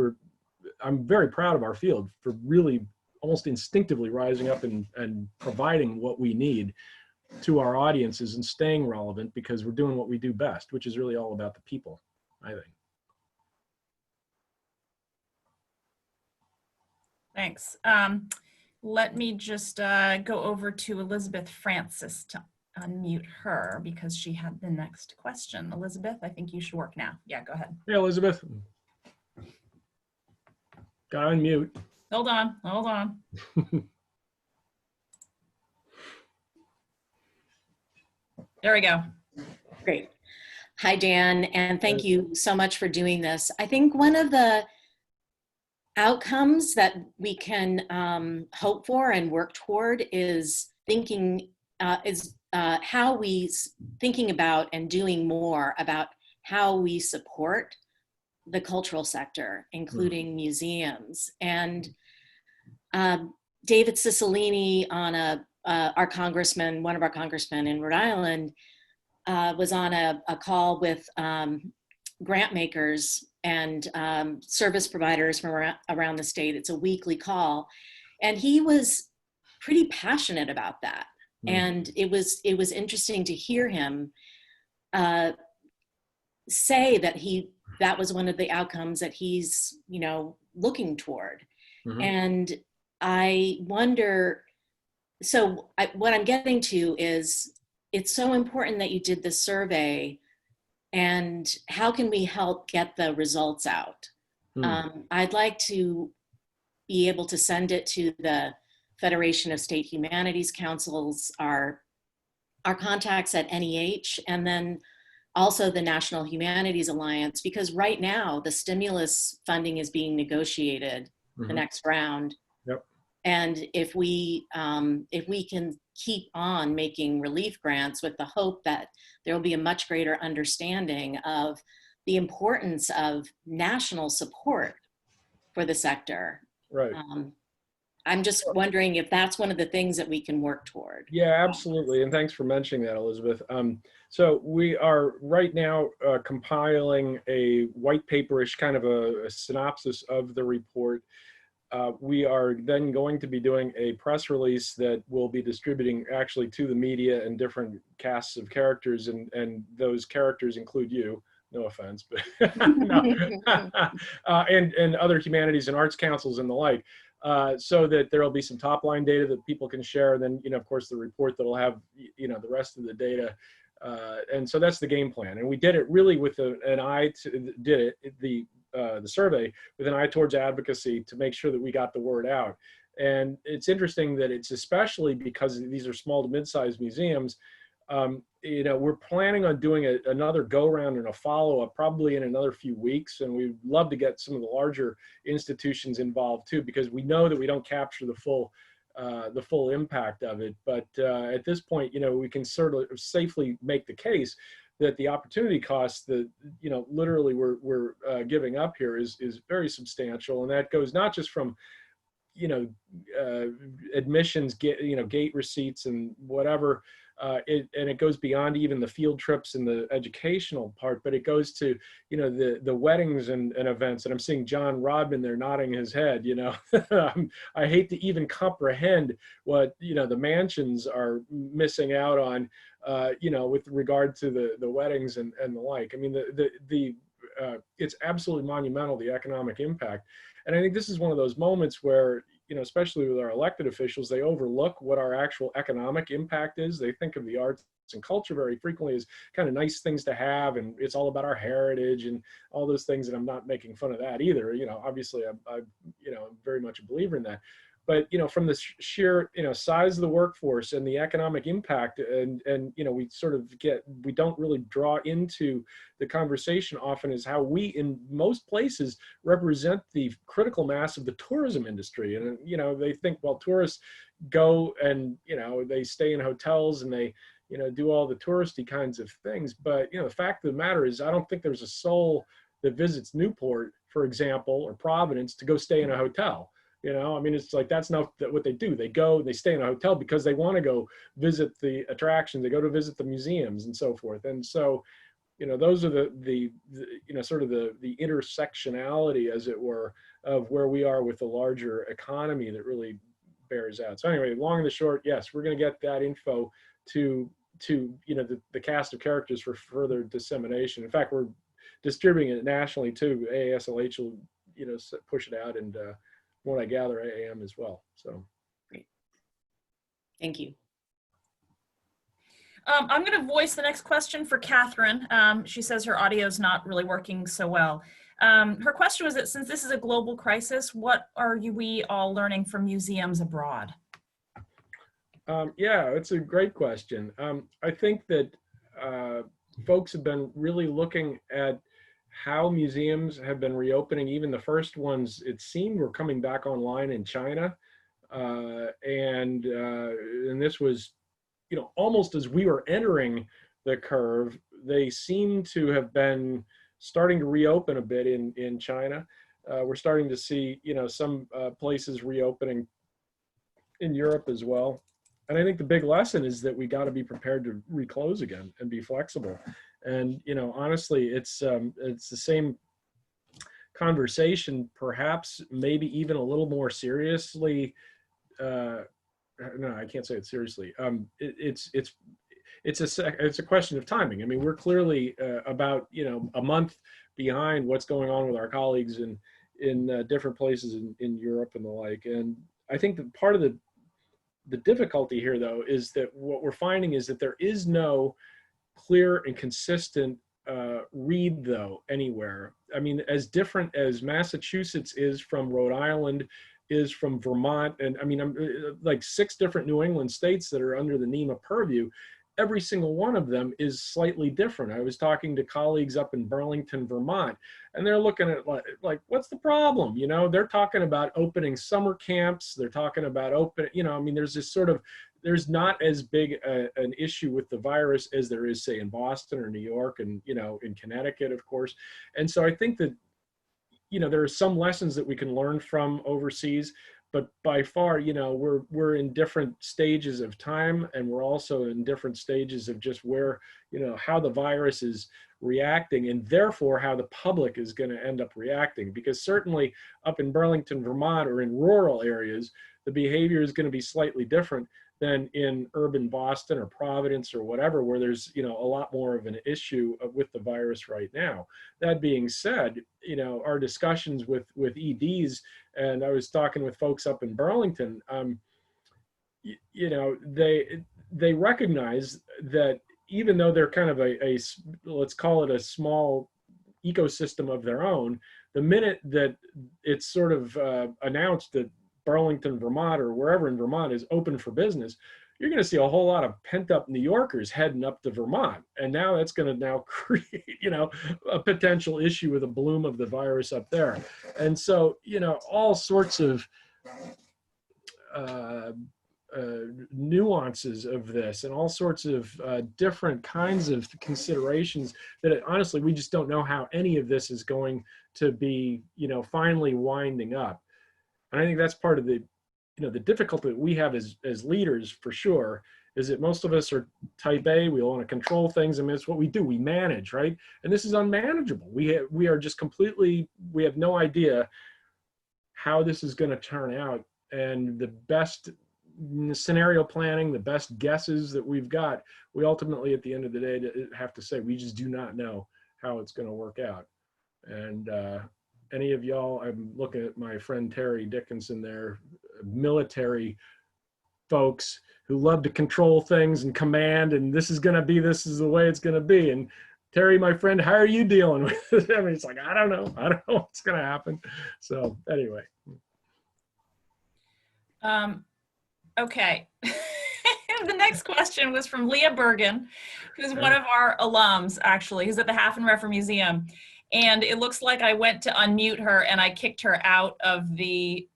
I'm very proud of our field for really almost instinctively rising up and providing what we need to our audiences and staying relevant, because we're doing what we do best, which is really all about the people, I think. Thanks. Let me just go over to Elizabeth Francis to unmute her because she had the next question. Elizabeth, I think you should work now. Yeah, go ahead. Hey, Elizabeth. Got to unmute. Hold on. There we go. Great. Hi, Dan, and thank you so much for doing this. I think one of the outcomes that we can hope for and work toward is how we thinking about and doing more about how we support the cultural sector, including museums. And David Cicilline, on our congressman, one of our congressmen in Rhode Island, was on a call with grant makers and service providers from around the state. It's a weekly call. And he was pretty passionate about that. And it was interesting to hear him say that was one of the outcomes that he's, looking toward. And I wonder, what I'm getting to is, it's so important that you did this survey, and how can we help get the results out? I'd like to be able to send it to the Federation of State Humanities Councils, our contacts at NEH, and then also the National Humanities Alliance, because right now the stimulus funding is being negotiated, the next round. Yep. And if we can keep on making relief grants with the hope that there will be a much greater understanding of the importance of national support for the sector. Right. I'm just wondering if that's one of the things that we can work toward. Yeah, absolutely. And thanks for mentioning that, Elizabeth. So we are right now compiling a white paperish kind of a synopsis of the report. We are then going to be doing a press release that we'll be distributing actually to the media and different casts of characters, and those characters include you. No offense, but and other humanities and arts councils and the like, so that there will be some top line data that people can share. And then, of course, the report that'll have, the rest of the data. And so that's the game plan. And we did it really with an eye to the survey with an eye towards advocacy to make sure that we got the word out. And it's interesting that it's especially because these are small to mid-sized museums. We're planning on doing another go-round and a follow-up probably in another few weeks, and we'd love to get some of the larger institutions involved too, because we know that we don't capture the full impact of it. But at this point, we can sort of safely make the case that the opportunity cost that literally we're giving up here is very substantial, and that goes not just from admissions, gate receipts and whatever. And it goes beyond even the field trips and the educational part, but it goes to, the weddings and events. And I'm seeing John Rodman there nodding his head, I hate to even comprehend what, the mansions are missing out on, with regard to the weddings and the like. I mean, it's absolutely monumental, the economic impact. And I think this is one of those moments where, you know, especially with our elected officials, they overlook what our actual economic impact is. They think of the arts and culture very frequently as kind of nice things to have, and it's all about our heritage and all those things. And I'm not making fun of that either. You know, obviously, I'm you know, very much a believer in that. But you know, from the sheer, you know, size of the workforce and the economic impact, and you know, we don't really draw into the conversation often is how we, in most places, represent the critical mass of the tourism industry. And you know, they think, well, tourists go and, you know, they stay in hotels and they, you know, do all the touristy kinds of things. But you know, the fact of the matter is, I don't think there's a soul that visits Newport, for example, or Providence to go stay in a hotel. You know, I mean, it's like, that's not what they do. They go and they stay in a hotel because they want to go visit the attractions. They go to visit the museums and so forth. And so, you know, those are the you know, sort of the intersectionality, as it were, of where we are with the larger economy that really bears out. So anyway, long and the short, yes, we're going to get that info to you know, the cast of characters for further dissemination. In fact, we're distributing it nationally too. AASLH will, you know, push it out, and what I gather, AAM as well. So Great. Thank you. I'm going to voice the next question for Catherine. She says her audio is not really working so well. Her question was that since this is a global crisis, what are we all learning from museums abroad? Yeah, it's a great question. I think that folks have been really looking at how museums have been reopening. Even the first ones, it seemed, were coming back online in China. And this was, you know, almost as we were entering the curve, they seem to have been starting to reopen a bit in China. We're starting to see, you know, some places reopening in Europe as well. And I think the big lesson is that we got to be prepared to reclose again and be flexible. And, you know, honestly, it's the same conversation, perhaps maybe even a little more seriously. No, I can't say it seriously. It's a question of timing. I mean, we're clearly about, you know, a month behind what's going on with our colleagues in different places in Europe and the like. And I think that part of the difficulty here, though, is that what we're finding is that there is no clear and consistent read, though, anywhere. I mean, as different as Massachusetts is from Rhode Island, is from Vermont, and I mean, I'm like 6 different New England states that are under the NEMA purview. Every single one of them is slightly different. I was talking to colleagues up in Burlington, Vermont, and they're looking at like, what's the problem? You know, they're talking about opening summer camps. They're talking about you know, I mean, there's this sort of, there's not as big an issue with the virus as there is, say, in Boston or New York, and, you know, in Connecticut, of course. And so I think that, you know, there are some lessons that we can learn from overseas, but by far, you know, we're in different stages of time, and we're also in different stages of just where, you know, how the virus is reacting, and therefore how the public is going to end up reacting. Because certainly up in Burlington, Vermont, or in rural areas, the behavior is going to be slightly different than in urban Boston or Providence or whatever, where there's, you know, a lot more of an issue with the virus right now. That being said, you know, our discussions with EDs, and I was talking with folks up in Burlington, you know, they recognize that even though they're kind of a let's call it a small ecosystem of their own, the minute that it's sort of announced that Burlington, Vermont, or wherever in Vermont is open for business, you're going to see a whole lot of pent-up New Yorkers heading up to Vermont. And now that's going to now create, you know, a potential issue with a bloom of the virus up there. And so, you know, all sorts of nuances of this, and all sorts of different kinds of considerations that honestly, we just don't know how any of this is going to be, you know, finally winding up. And I think that's part of the, you know, the difficulty that we have as leaders, for sure, is that most of us are type A. We want to control things. I mean, it's what we do. We manage, right? And this is unmanageable. We are just completely, we have no idea how this is going to turn out. And the best scenario planning, the best guesses that we've got, we ultimately, at the end of the day, have to say, we just do not know how it's going to work out. And any of y'all, I'm looking at my friend Terry Dickinson there, military folks who love to control things and command, and this is the way it's going to be. And Terry, my friend, how are you dealing with it? I mean, it's like, I don't know what's going to happen. So anyway. Okay. The next question was from Leah Bergen, who's one of our alums, actually, who's at the Half and Refer Museum. And it looks like I went to unmute her and I kicked her out of the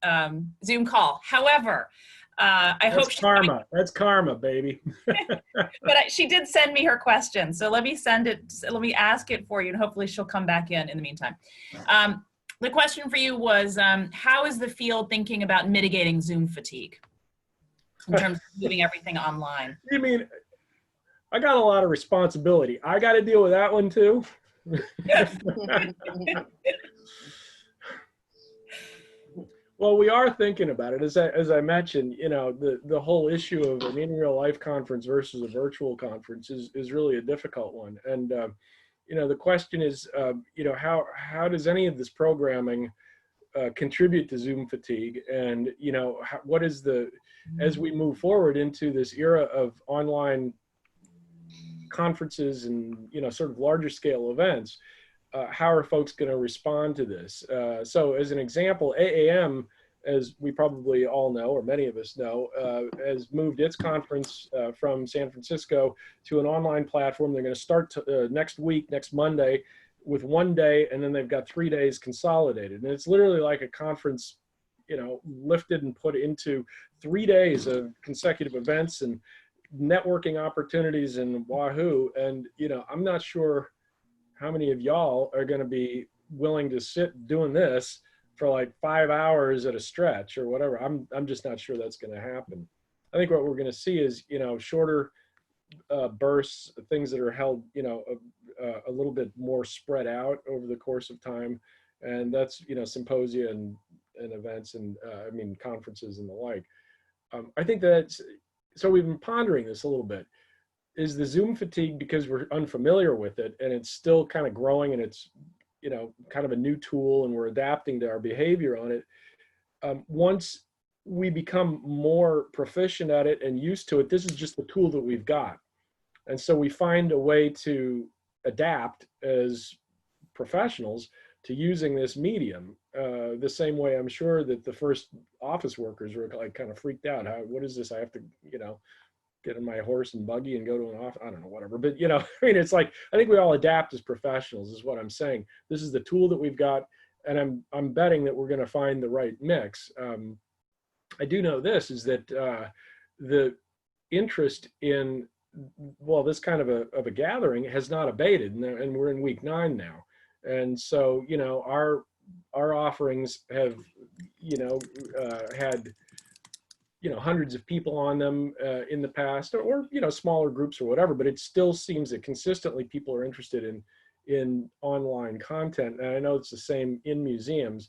Zoom call. However, I hope she's karma. That's karma, baby. But she did send me her question. So let me ask it for you, and hopefully she'll come back in the meantime. The question for you was, how is the field thinking about mitigating Zoom fatigue in terms of moving everything online? You mean, I got a lot of responsibility. I got to deal with that one too. Well, we are thinking about it. As I mentioned, you know, the whole issue of an in real life conference versus a virtual conference is really a difficult one. And, you know, the question is, you know, how does any of this programming contribute to Zoom fatigue? And, you know, what is as we move forward into this era of online conferences and, you know, sort of larger scale events, how are folks going to respond to this? So as an example, AAM, as we probably all know, or many of us know, has moved its conference from San Francisco to an online platform. They're going to start next week, next Monday, with 1 day, and then they've got 3 days consolidated. And it's literally like a conference, you know, lifted and put into 3 days of consecutive events and networking opportunities and wahoo. And, you know, I'm not sure how many of y'all are going to be willing to sit doing this for like 5 hours at a stretch or whatever. I'm just not sure that's going to happen. I think what we're going to see is, you know, shorter bursts, things that are held, you know, a little bit more spread out over the course of time. And that's, you know, symposia and events and I mean, conferences and the like. I think so we've been pondering this a little bit. Is the Zoom fatigue because we're unfamiliar with it and it's still kind of growing and it's, you know, kind of a new tool and we're adapting to our behavior on it. Once we become more proficient at it and used to it, this is just the tool that we've got. And so we find a way to adapt as professionals to using this medium. The same way I'm sure that the first office workers were like kind of freaked out. What is this? I have to, you know, get in my horse and buggy and go to an office. I don't know, whatever. But, you know, I mean, it's like, I think we all adapt as professionals is what I'm saying. This is the tool that we've got. And I'm betting that we're going to find the right mix. I do know this is that the interest in, well, this kind of a gathering has not abated, and we're in week 9 now. And so, you know, our offerings have, you know, had, you know, hundreds of people on them in the past, or, you know, smaller groups or whatever, but it still seems that consistently people are interested in online content. And I know it's the same in museums.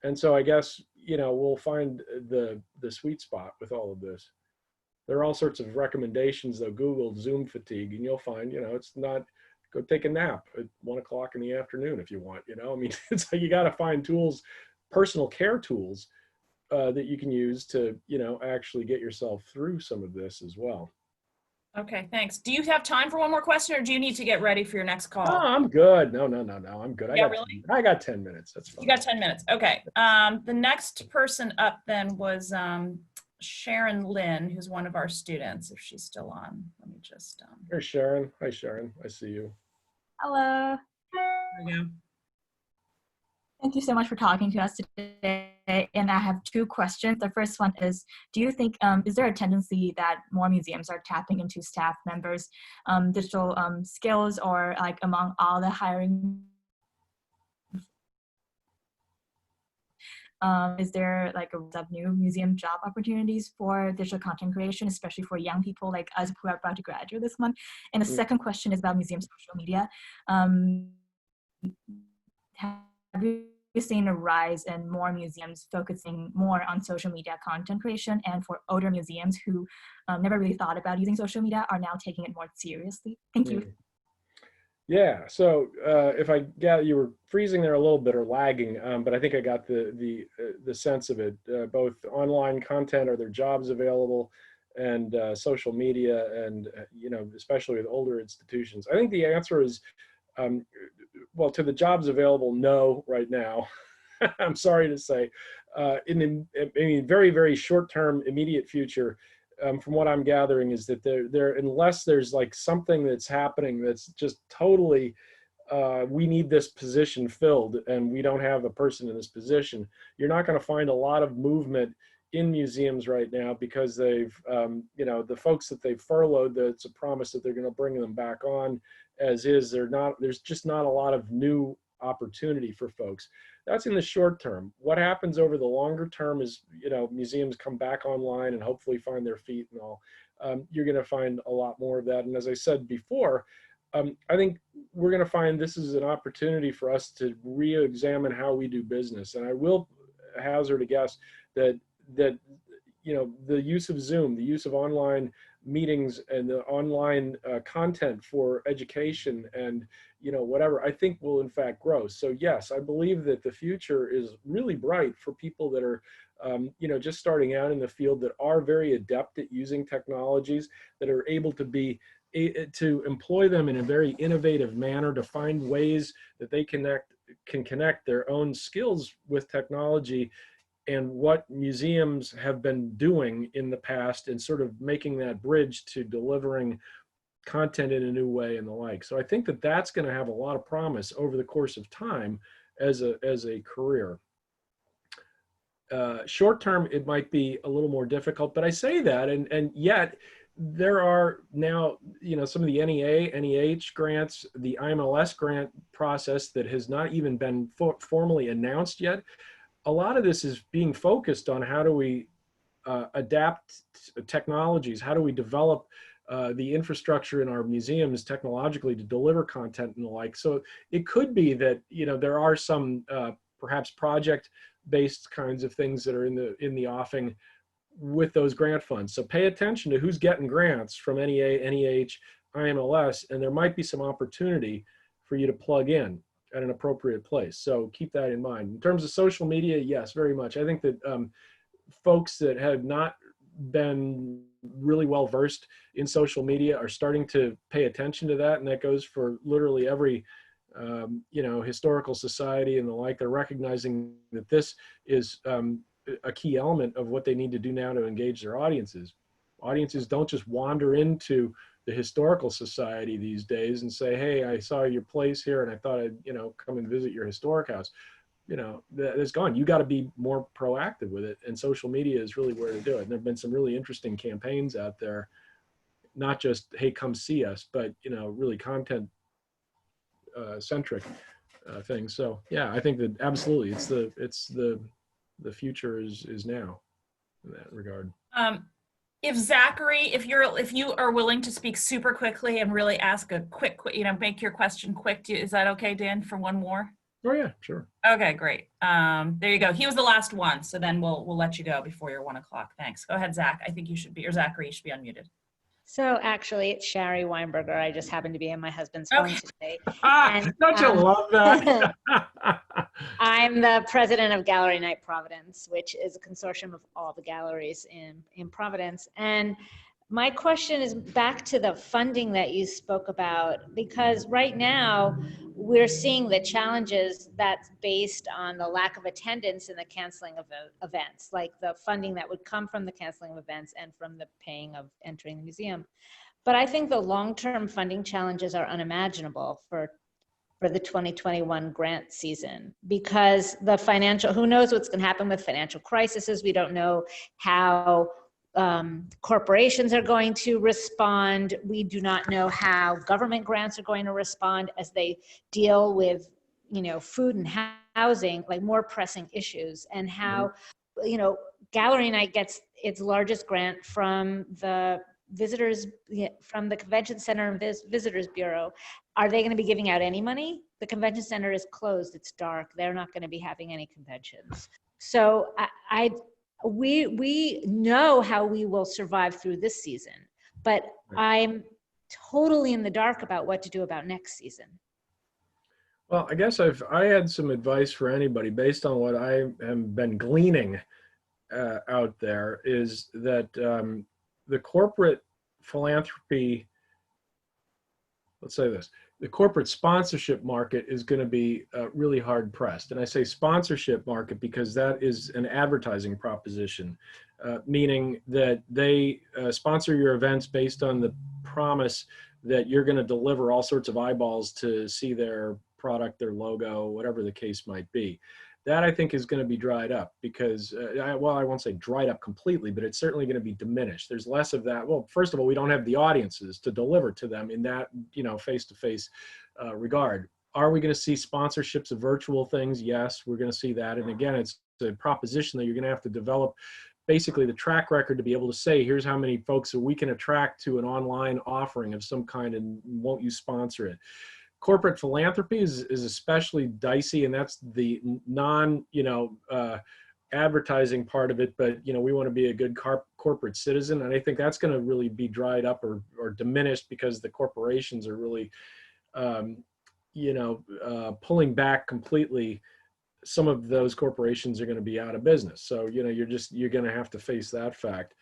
And so I guess, you know, we'll find the sweet spot with all of this. There are all sorts of recommendations, though. Google Zoom fatigue, and you'll find, you know, it's not, go take a nap at 1 o'clock in the afternoon if you want, you know. I mean, it's like you got to find tools, personal care tools that you can use to, you know, actually get yourself through some of this as well. Okay, thanks. Do you have time for one more question, or do you need to get ready for your next call? Oh, I'm good. No, I'm good. Yeah, really? I got 10 minutes. That's fine. You got 10 minutes. Okay. The next person up then was Sharon Lynn, who's one of our students, if she's still on. Let me just. Here's Sharon. Hi, Sharon. I see you. Hello. There we go. Thank you so much for talking to us today. And I have 2 questions. The first one is, do you think, is there a tendency that more museums are tapping into staff members' digital skills, or like among all the hiring? Is there like a lot of new museum job opportunities for digital content creation, especially for young people like us who are about to graduate this month? And the second question is about museum social media. Have you seen a rise in more museums focusing more on social media content creation, and for older museums who never really thought about using social media are now taking it more seriously? Thank you. Yeah, so if I got, you were freezing there a little bit or lagging, but I think I got the sense of it. Both online content, are there jobs available, and social media, and especially with older institutions. I think the answer is, um, well, to the jobs available, no, right now. I'm sorry to say, in the, I mean, very, very short-term, immediate future, from what I'm gathering, is that there, unless there's like something that's happening that's just totally, we need this position filled and we don't have a person in this position, you're not going to find a lot of movement in museums right now, because they've, the folks that they've furloughed, that's a promise that they're going to bring them back on as is. There's just not a lot of new opportunity for folks. That's in the short term. What happens over the longer term is, museums come back online and hopefully find their feet and all. You're going to find a lot more of that. And as I said before, I think we're going to find this is an opportunity for us to re-examine how we do business. And I will hazard a guess that the use of Zoom, the use of online meetings, and the online content for education and whatever, I think will in fact grow. So yes, I believe that the future is really bright for people that are just starting out in the field, that are very adept at using technologies, that are able to employ them in a very innovative manner, to find ways that they can connect their own skills with technology and what museums have been doing in the past, and sort of making that bridge to delivering content in a new way and the like. So I think that that's going to have a lot of promise over the course of time as a career. Short term, it might be a little more difficult, but I say that, and yet there are now, some of the NEA, NEH grants, the IMLS grant process that has not even been formally announced yet. A lot of this is being focused on how do we adapt technologies, how do we develop the infrastructure in our museums technologically to deliver content and the like. So it could be that there are some perhaps project-based kinds of things that are in the offing with those grant funds. So pay attention to who's getting grants from NEA, NEH, IMLS, and there might be some opportunity for you to plug in at an appropriate place. So keep that in mind. In terms of social media, yes, very much. I think that folks that have not been really well versed in social media are starting to pay attention to that, and that goes for literally every historical society and the like. They're recognizing that this is a key element of what they need to do now to engage their audiences. Audiences don't just wander into the historical society these days and say, hey, I saw your place here and I thought I'd come and visit your historic house. It's gone. You got to be more proactive with it, and social media is really where to do it. And there have been some really interesting campaigns out there, not just hey, come see us, but really content centric things. So yeah, I think that absolutely it's the future is now in that regard. If Zachary, if you are willing to speak super quickly and really ask a quick, make your question quick, is that okay, Dan, for one more? Oh yeah, sure. Okay, great. There you go. He was the last one, so then we'll let you go before your 1 o'clock. Thanks. Go ahead, Zach. I think you should be, or Zachary, you should be unmuted. So actually, it's Shari Weinberger. I just happened to be in my husband's home today. And, don't you love that? I'm the president of Gallery Night Providence, which is a consortium of all the galleries in Providence. And my question is back to the funding that you spoke about, because right now we're seeing the challenges that's based on the lack of attendance and the canceling of events, like the funding that would come from the canceling of events and from the paying of entering the museum. But I think the long-term funding challenges are unimaginable for the 2021 grant season, because the financial, who knows what's going to happen with financial crises. We don't know how corporations are going to respond. We do not know how government grants are going to respond as they deal with, food and housing, like more pressing issues, and how, Gallery Night gets its largest grant from the visitors, from the Convention Center and Visitors Bureau. Are they going to be giving out any money? The Convention Center is closed. It's dark. They're not going to be having any conventions. So we know how we will survive through this season, but I'm totally in the dark about what to do about next season. Well, I guess I had some advice for anybody based on what I have been gleaning out there is that the corporate philanthropy, let's say this, the corporate sponsorship market is going to be really hard pressed. And I say sponsorship market because that is an advertising proposition, meaning that they sponsor your events based on the promise that you're going to deliver all sorts of eyeballs to see their product, their logo, whatever the case might be. That I think is going to be dried up because, well, I won't say dried up completely, but it's certainly going to be diminished. There's less of that. Well, first of all, we don't have the audiences to deliver to them in that, face-to-face regard. Are we going to see sponsorships of virtual things? Yes, we're going to see that. And again, it's a proposition that you're going to have to develop basically the track record to be able to say, here's how many folks that we can attract to an online offering of some kind, and won't you sponsor it? Corporate philanthropy is especially dicey, and that's the non, advertising part of it. But we want to be a good corporate citizen, and I think that's going to really be dried up or diminished because the corporations are really, pulling back completely. Some of those corporations are going to be out of business, so you're going to have to face that fact.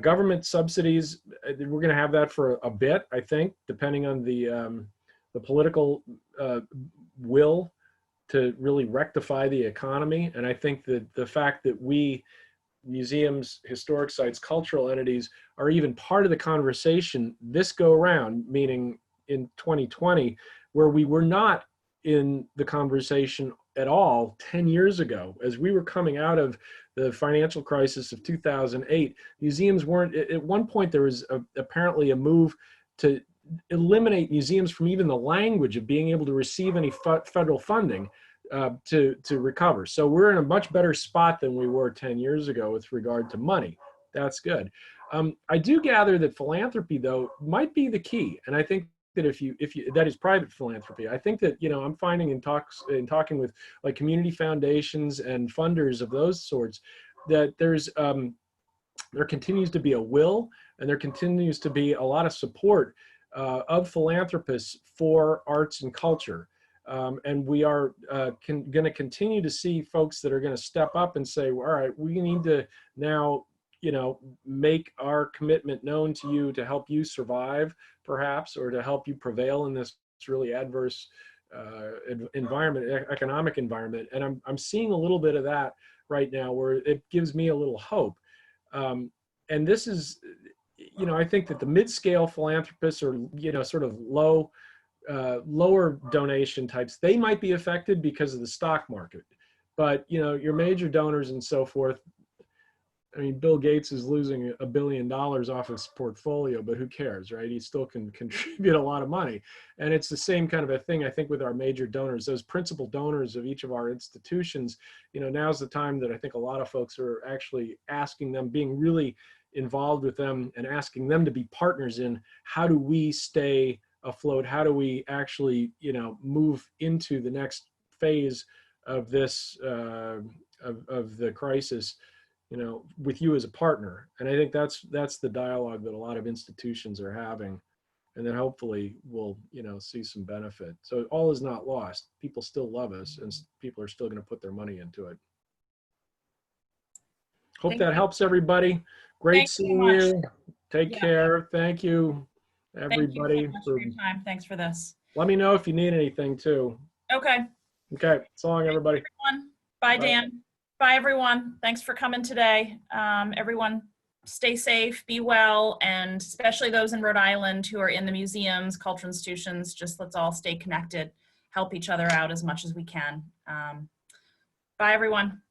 Government subsidies, we're going to have that for a bit, I think, depending on the political will to really rectify the economy. And I think that the fact that we, museums, historic sites, cultural entities, are even part of the conversation this go around, meaning in 2020, where we were not in the conversation at all 10 years ago. As we were coming out of the financial crisis of 2008, museums weren't, at one point there was apparently a move to eliminate museums from even the language of being able to receive any federal funding to recover. So we're in a much better spot than we were 10 years ago with regard to money. That's good. I do gather that philanthropy, though, might be the key. And I think that if you that is private philanthropy. I think that I'm finding in talking with like community foundations and funders of those sorts that there continues to be a will, and there continues to be a lot of support of philanthropists for arts and culture. And we are going to continue to see folks that are going to step up and say, well, all right, we need to now, make our commitment known to you to help you survive, perhaps, or to help you prevail in this really adverse economic environment. And I'm seeing a little bit of that right now, where it gives me a little hope. And this is, I think that the mid-scale philanthropists or, sort of lower donation types, they might be affected because of the stock market. But, your major donors and so forth, I mean, Bill Gates is losing $1 billion off his portfolio, but who cares, right? He still can contribute a lot of money. And it's the same kind of a thing, I think, with our major donors, those principal donors of each of our institutions. Now's the time that I think a lot of folks are actually asking them, being really involved with them and asking them to be partners in how do we stay afloat? How do we actually, move into the next phase of this, of the crisis, with you as a partner? And I think that's the dialogue that a lot of institutions are having, and then hopefully we'll, see some benefit. So all is not lost. People still love us, and people are still going to put their money into it. Hope that helps everybody. Great seeing you. Take care. Thank you, everybody. Thank you so much for your time. Thanks for this. Let me know if you need anything too. Okay. Okay. So long, everybody. Everyone. Bye, Dan. Bye, everyone. Thanks for coming today. Everyone, stay safe, be well, and especially those in Rhode Island who are in the museums, cultural institutions, just let's all stay connected, help each other out as much as we can. Bye, everyone.